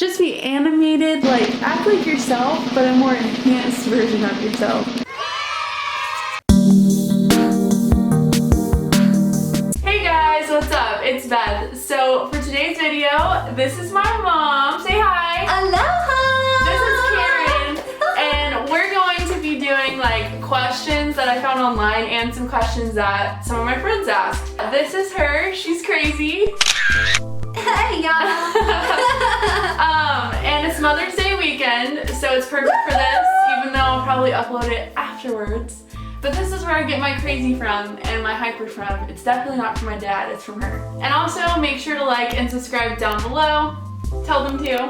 Just be animated, like act like yourself, but a more enhanced version of yourself. Hey guys, what's up? It's Beth. So for today's video, this is my mom. Say hi. Aloha. This is Karen, and we're going to be doing like questions that I found online and some questions that some of my friends asked. This is her. She's crazy. Hey y'all. And it's Mother's Day weekend, so it's perfect for this, even though I'll probably upload it afterwards. But this is where I get my crazy from and my hyper from. It's definitely not from my dad, it's from her. And also make sure to like and subscribe down below. Tell them to.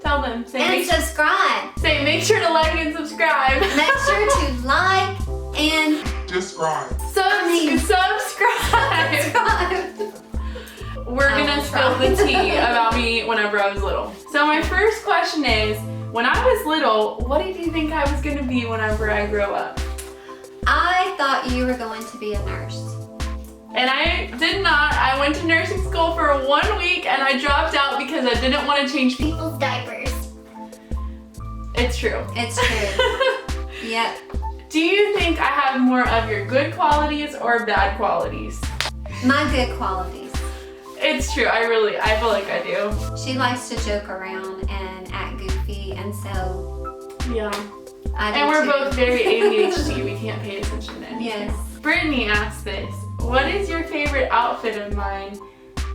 Tell them. And subscribe. Say make sure to like and subscribe. Make sure to like and subscribe. Subscribe. We're gonna spill the tea about me whenever I was little. So my first question is, when I was little, what did you think I was gonna be whenever I grow up? I thought you were going to be a nurse. And I did not. I went to nursing school for 1 week and I dropped out because I didn't want to change People's diapers. It's true. It's true. Yep. Do you think I have more of your good qualities or bad qualities? My good qualities. It's true. I feel like I do. She likes to joke around and act goofy, and so Yeah. I do And we're too. both very ADHD. We can't pay attention to anything. Yes. Brittany asked this. What is your favorite outfit of mine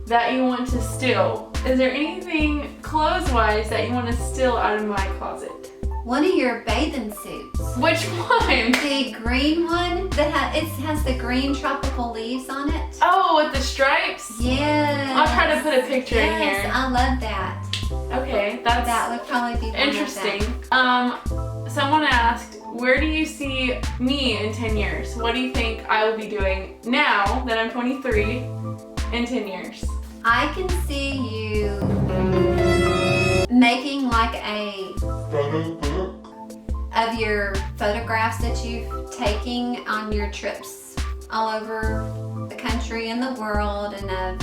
that you want to steal? Is there anything clothes-wise that you want to steal out of my closet? One of your bathing suits. Which one? The green one that has the green tropical leaves on it. Oh, with the stripes? Yes. I'll try to put a picture in Yes, here. I love that. Okay, That would probably be one interesting. of them. Someone asked, where do you see me in 10 years? What do you think I will be doing now that I'm 23 in 10 years? I can see you making like a Photo book. of your photographs that you've taken on your trips all over the country and the world, and of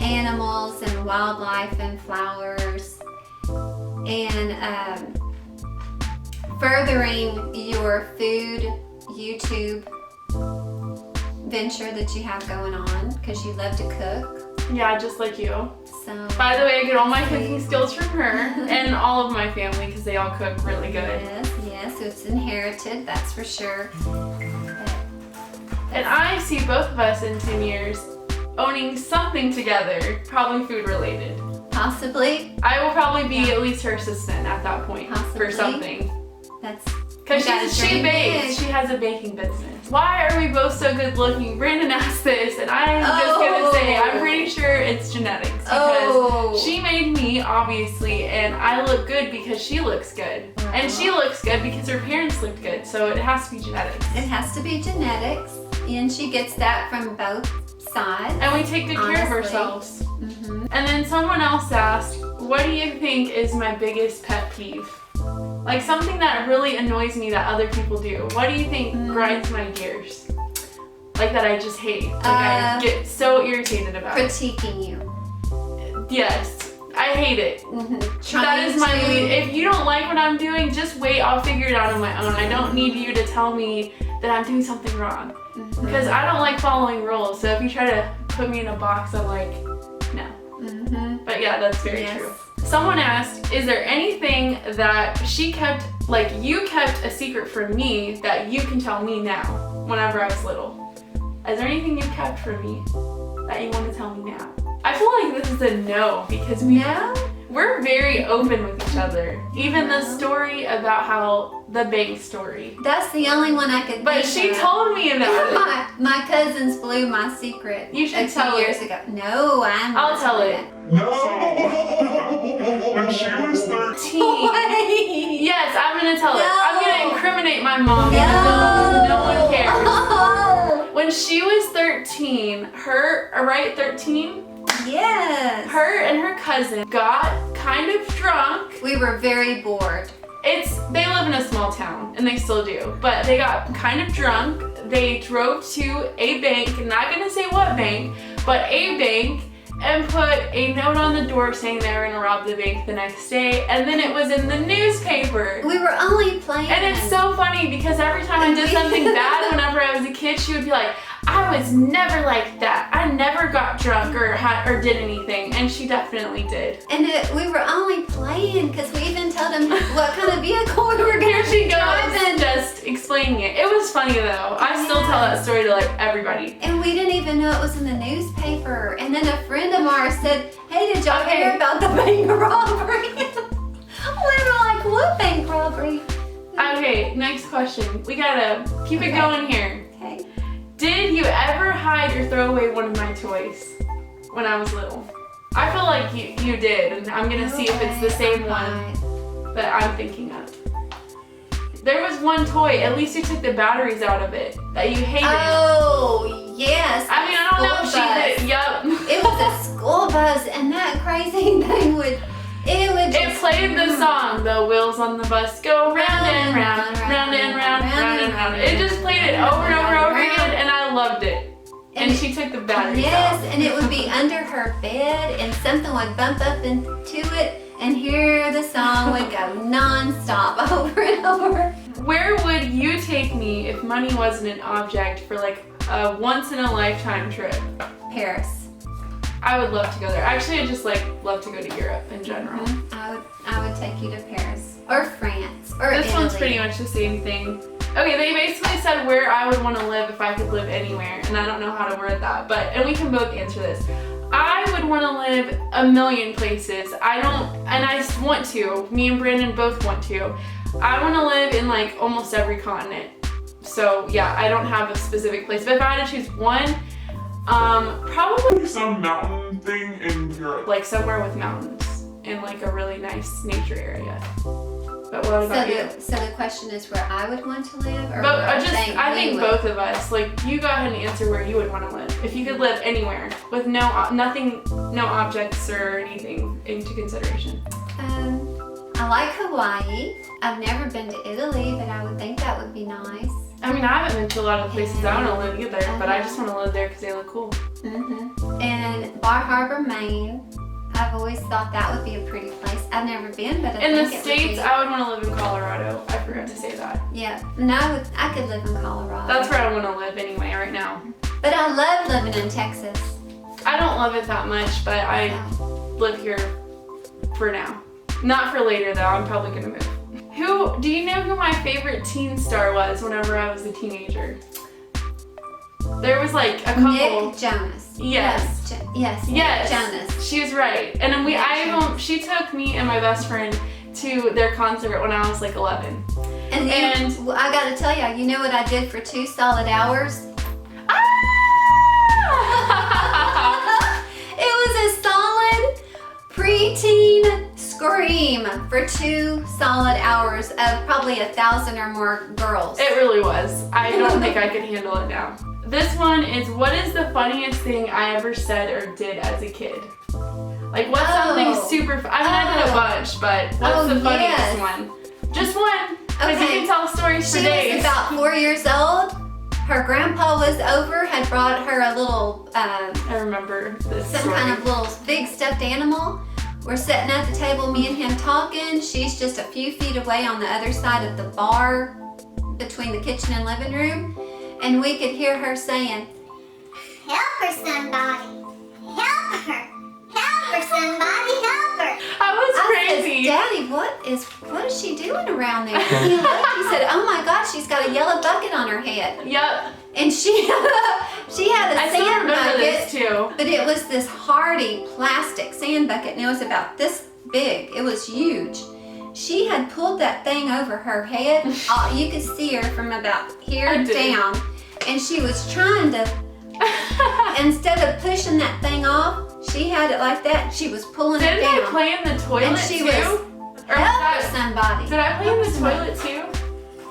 animals and wildlife and flowers, and furthering your food YouTube venture that you have going on, because you love to cook. Yeah, just like you. So By the way, I get all my cooking skills from her and all of my family because they all cook really good. yes, so it's inherited, that's for sure. And I see both of us in 10 years owning something together, probably food related. Possibly. I will probably be at least her assistant at that point Possibly. for something. That's Because You gotta she dream bakes. big. She has a baking business. Why are we both so good looking? Brandon asked this, and I'm just gonna say I'm pretty sure it's genetics because she made me, obviously, and I look good because she looks good. And she looks good because her parents looked good, so it has to be genetics. It has to be genetics, and she gets that from both sides. And we take good care of Honestly. ourselves. Mm-hmm. And then someone else asked, what do you think is my biggest pet peeve? Like something that really annoys me that other people do. What do you think grinds my gears? Like that I just hate. Like I get so irritated about it. Critiquing you. Yes, I hate it. Mm-hmm. That is my lead. If you don't like what I'm doing, just wait. I'll figure it out on my own. I don't need you to tell me that I'm doing something wrong. Because I don't like following rules. So if you try to put me in a box, I'm like, no. Mm-hmm. But yeah, that's very Yes. true. Someone asked, is there anything that she kept, like you kept a secret from me that you can tell me now, whenever I was little? Is there anything you kept from me that you want to tell me now? I feel like this is a no, because we're very open with each other. Even the story about how the bank story. That's the only one I could But think she of. told me about it. My cousins blew my secret. You should a few tell years it. ago. No, I'm I'll not tell telling it. No. When she was 13. Wait. Yes, I'm gonna tell it. I'm No. gonna incriminate my mom. No. No one cares. Oh, When she was 13, right, 13? yes. Her and her cousin got kind of drunk. We were very bored. They live in a small town, and they still do, but they got kind of drunk. They drove to a bank, not gonna say what bank, but a bank, and put a note on the door saying they were gonna rob the bank the next day, and then it was in the newspaper. We were only playing. And it's so funny because every time I did something bad whenever I was a kid, she would be like, I was never like that. I never got drunk or did anything. And she definitely did. And we were only playing because we even told them what kind of vehicle we were going Here to she be goes, driving. just explaining it. It was funny though. I still tell that story to like everybody. And we didn't even know it was in the newspaper. And then a friend of ours said, hey, did y'all hear about the bank robbery? We were like, what bank robbery? Okay, next question. We gotta keep it going here. Okay. Did you ever hide or throw away one of my toys when I was little? I feel like you did, and I'm gonna see if it's the same one that I'm thinking of. There was one toy, at least you took the batteries out of it, that you hated. Oh, yes. I mean, I don't know if she did. Yup. It was a school bus, and that crazy thing would It played the song, the wheels on the bus go round and round, round and round, round and round. It just played it over and over and over again, and I loved it. And she took the batteries out. Yes, and it would be under her bed, and something would bump up into it, and here the song would go non-stop over and over. Where would you take me if money wasn't an object for like a once-in-a-lifetime trip? Paris. I would love to go there. Actually, I just like love to go to Europe in general. I would take you to Paris or France or This Italy. one's pretty much the same thing. Okay, they basically said where I would want to live if I could live anywhere, and I don't know how to word that, and we can both answer this. I would want to live a million places. I want to. Me and Brandon both want to. I want to live in like almost every continent. So yeah, I don't have a specific place, but if I had to choose one, probably Some mountain thing in Europe. like somewhere with mountains in like a really nice nature area. But what about you? So the question is where I would want to live, or But where I think we both of us. Like, you go ahead and answer where you would want to live. If you could live anywhere with no objects or anything into consideration. I like Hawaii. I've never been to Italy, but I would think that would be nice. I mean, I haven't been to a lot of the places I want to live either, but I just want to live there because they look cool. And Bar Harbor, Maine. I've always thought that would be a pretty place. I've never been, but I In the think it States, would be. I would want to live in Colorado. I forgot to say that. Yeah, no, I could live in Colorado. That's where I want to live anyway, right now. But I love living in Texas. I don't love it that much, but I live here for now. Not for later though, I'm probably gonna move. Do you know who my favorite teen star was whenever I was a teenager? There was like a couple. Nick Jonas. Yes. Yes. Yes. Jonas. She was right. And then she took me and my best friend to their concert when I was like 11. And I gotta tell you know what I did for 2 solid hours? It was a solid preteen scream for 2 solid hours of probably 1,000 or more girls. It really was. I don't think I could handle it now. This one is, what is the funniest thing I ever said or did as a kid? Like, what's something super I did a bunch, but what's the funniest one? Just one, because you can tell stories for days. She was about 4 years old. Her grandpa was over, had brought her a little, I remember this some story. kind of little big stuffed animal. We're sitting at the table, me and him talking. She's just a few feet away on the other side of the bar between the kitchen and living room. And we could hear her saying, Help her, somebody. Help her. Help her, somebody. Help her. I was I crazy. said, Daddy, what is she doing around there? He looked, he said, oh my God, she's got a yellow bucket on her head. Yep. And she had a I still sand remember bucket, this too. but it was this hardy plastic sand bucket, and it was about this big. It was huge. She had pulled that thing over her head. You could see her from about here I did. down, and she was trying to, instead of pushing that thing off, she had it like that. She was pulling it Didn't down. I play in the toilet And she too? was Or Help was somebody. did I play in the toilet too?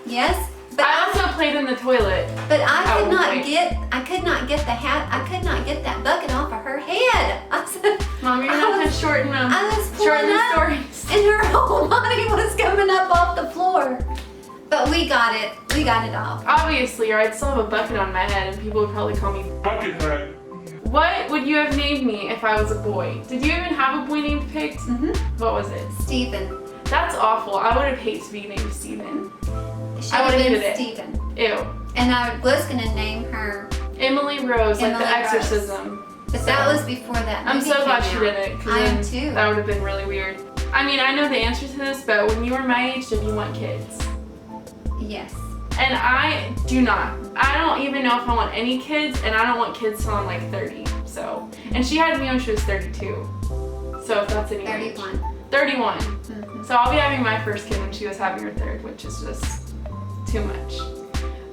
Yes, but I also played in the toilet. But I Oh, could not wait. get the hat. I could not get that bucket off of her head. I said, Mom, you're gonna have to shorten them. I was Shorten pulling the up, stories. and her whole body was coming up off the floor. But we got it. We got it off. Obviously, or I'd still have a bucket on my head and people would probably call me. Buckethead. What would you have named me if I was a boy? Did you even have a boy named picked? What was it? Steven. That's awful. I would have hated to be named Steven. Should I have would've been hated it. Steven. Ew. And I was gonna name her, Emily Rose, like Emily The Rose. Exorcism. but that was before that I'm movie so glad came she out. didn't, because I am then too. that would have been really weird. I mean, I know the answer to this, but when you were my age, did you want kids? Yes. And I do not. I don't even know if I want any kids, and I don't want kids till I'm like 30. So, and she had me when she was 32. So if that's any age. 31. 31. Mhm. So I'll be having my first kid when she was having her third, which is just too much.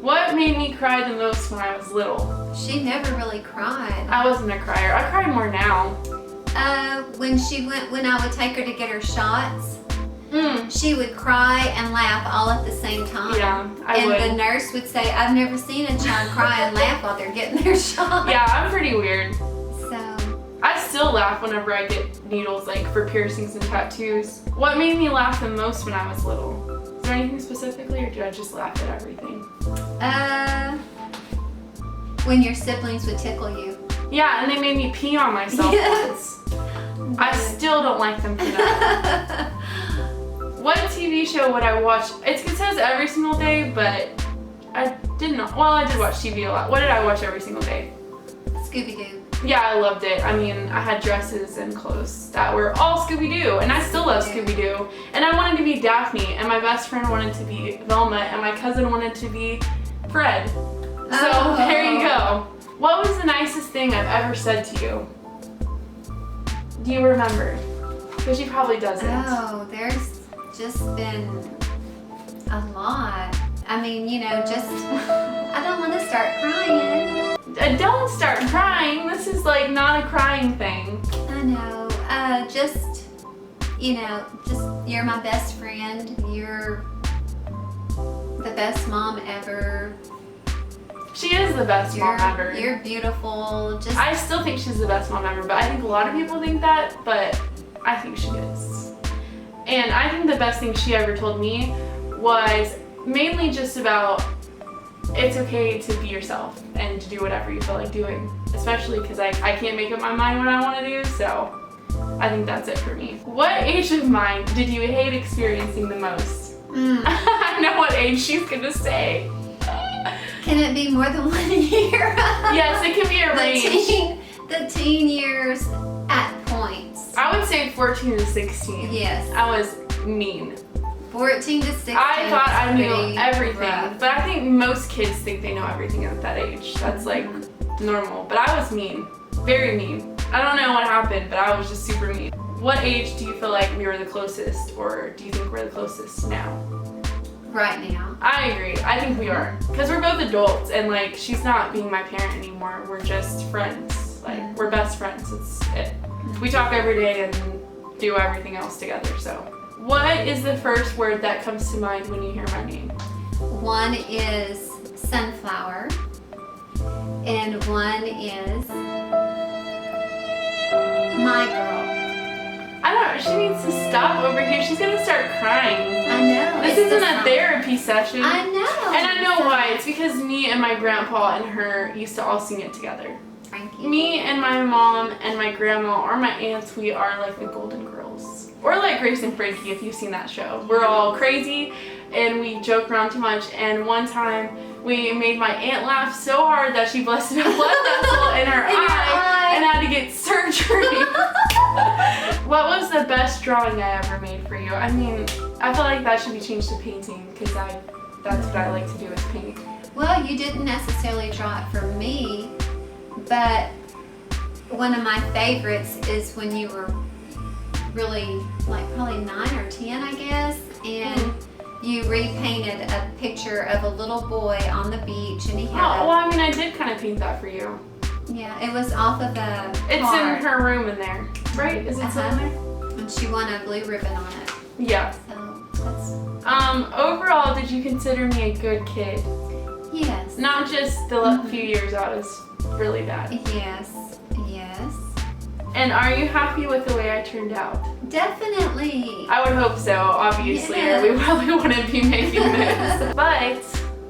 What made me cry the most when I was little? She never really cried. I wasn't a crier. I cry more now. When I would take her to get her shots, Mm. she would cry and laugh all at the same time. Yeah, I and would. the nurse would say, I've never seen a child cry and laugh while they're getting their shot. Yeah, I'm pretty weird. So, I still laugh whenever I get needles, like for piercings and tattoos. What made me laugh the most when I was little? Is there anything specifically, or did I just laugh at everything? when your siblings would tickle you. Yeah, and they made me pee on myself Yes. once. I still don't like them for that. What TV show would I watch? It says every single day, but I didn't. Well, I did watch TV a lot. What did I watch every single day? Scooby-Doo. Yeah, I loved it. I mean, I had dresses and clothes that were all Scooby-Doo, and I still love Scooby-Doo. And I wanted to be Daphne, and my best friend wanted to be Velma, and my cousin wanted to be Fred. So there you go. What was the nicest thing I've ever said to you? Do you remember? Because she probably doesn't. Oh, there's just been a lot. I mean, just, I don't want to start crying. Don't start crying. This is like not a crying thing. I know. Just you're my best friend. You're the best mom ever. She is the best mom ever. You're beautiful. Just I still think she's the best mom ever, but I think a lot of people think that, but I think she is. And I think the best thing she ever told me was mainly just about it's okay to be yourself and to do whatever you feel like doing, especially because I can't make up my mind what I want to do, so I think that's it for me. What age of mine did you hate experiencing the most? I know what age she's gonna say. Can it be more than 1 year? Yes, it can be a range. The teen years at points. I would say 14 to 16. Yes. I was mean. 14 to 16. I thought I knew pretty everything, rough. but I think most kids think they know everything at that age. That's like normal, but I was mean. Very mean. I don't know what happened, but I was just super mean. What age do you feel like we were the closest, or do you think we're the closest now? Right now. I agree. I think we are. Because we're both adults, and like, she's not being my parent anymore. We're just friends. Like, we're best friends. It's it. We talk every day and do everything else together, so. What is the first word that comes to mind when you hear my name? One is sunflower, and one is my girl. I don't know. She needs to stop over here. She's gonna start crying. I know. This it's isn't the a song. therapy session. I know. And I know why. It's because me and my grandpa and her used to all sing it together. Frankie. Me and my mom and my grandma or my aunts, we are like the Golden Girls. Or like Grace and Frankie, if you've seen that show. We're all crazy and we joke around too much. And one time we made my aunt laugh so hard that she busted a blood vessel in her eye and had to get surgery. What was the best drawing I ever made for you? I mean, I feel like that should be changed to painting because that's what I like to do is paint. Well, you didn't necessarily draw it for me, but one of my favorites is when you were really like probably 9 or 10, I guess, and you repainted a picture of a little boy on the beach, and he had Oh, well, I mean, I did kind of paint that for you. yeah, it was off of a It's card, in her room in there, right? Is it still in there? and she won a blue ribbon on it. Yeah. So that's Overall, did you consider me a good kid? yes, Not just the few years I was really bad. yes, yes, And are you happy with the way I turned out? definitely. I would hope so, obviously, Yeah. or we probably wouldn't be making this. But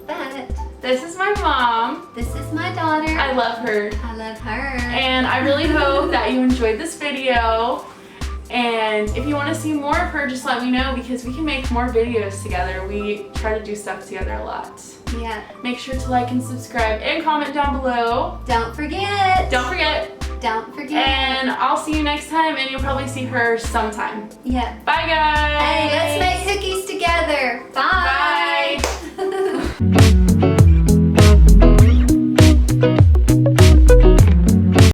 But This is my mom. This is my daughter. I love her. I love her. And I really hope that you enjoyed this video. And if you want to see more of her, just let me know because we can make more videos together. We try to do stuff together a lot. Yeah. Make sure to like and subscribe and comment down below. Don't forget. Don't forget. Don't forget. And I'll see you next time, and you'll probably see her sometime. Yeah. Bye, guys. Hey, let's make cookies together. Bye. Bye.